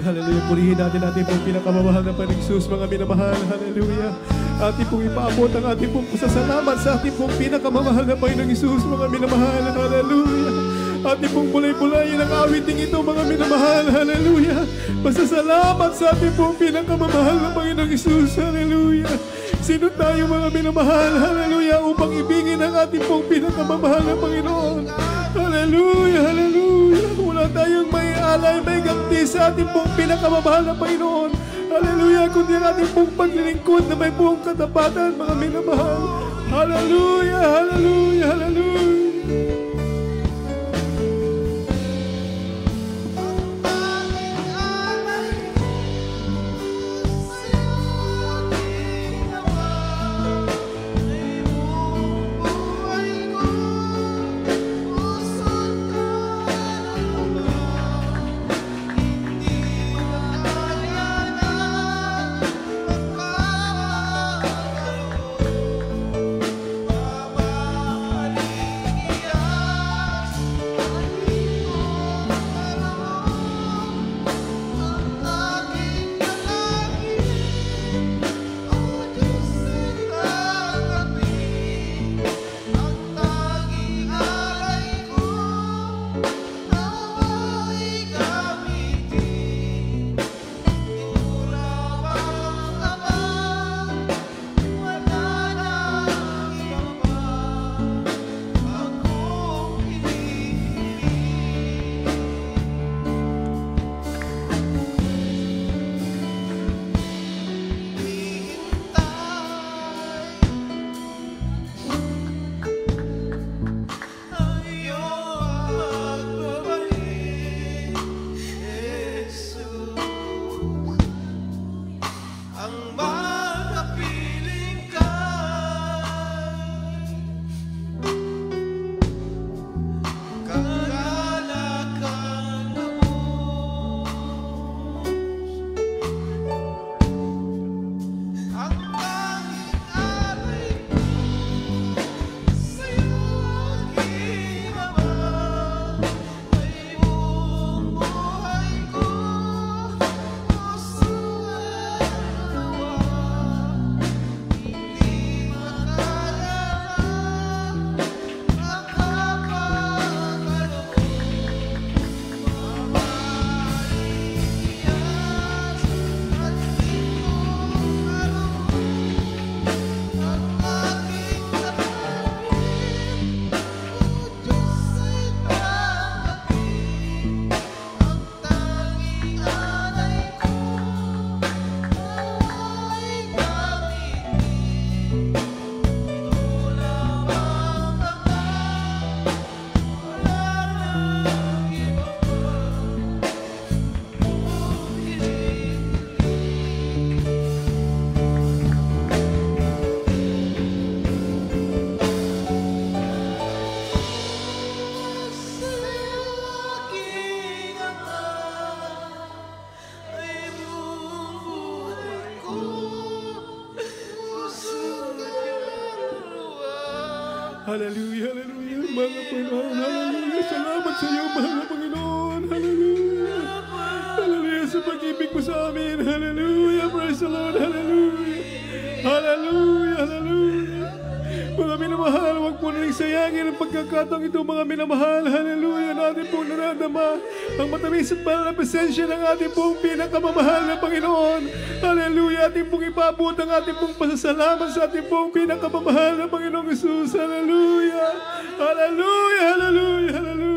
Hallelujah. Purihin natin ating pong pinakamamahal na Panginoong Jesus, mga minamahal. Hallelujah. Ating pong ipaabot ang ating pong pasasalamat sa ating pong pinakamamahal na Panginoong Jesus, mga minamahal. Hallelujah. Ating pong bulay-bulayin ang awiting ito, mga minamahal. Hallelujah. Pasasalamat sa ating pong pinakamamahal na Panginoong Jesus. Hallelujah. Sino tayo, mga minamahal? Hallelujah. Upang ibigin ang ating pong pinakamamahal na Panginoon. Hallelujah. Hallelujah. Wala tayong may alay, may ganti sa ating pong pinakamamahal na Panginoon. Hallelujah. Kundi ang ating pong paglilingkod na may buong katapatan, mga minamahal. Hallelujah. Hallelujah. Hallelujah. Hallelujah, hallelujah. Mga Panginoon, hallelujah. Salamat sa iyo, mahal na Panginoon. Hallelujah. Hallelujah sa pag-ibig mo sa amin. Hallelujah. Praise the Lord. Hallelujah. Hallelujah, hallelujah. Mga minamahal, huwag po na sayangin ang pagkakataong ito, mga minamahal. Hallelujah. Natin pong naradama ang matamis at mahal na presensya ng ating pong pinakamamahal na Panginoon. Hallelujah. Ating pong ipabot ang ating pong pasasalamat sa ating pong pinakamamahal na Panginoong Jesus. Hallelujah. Hallelujah. Hallelujah. Hallelujah.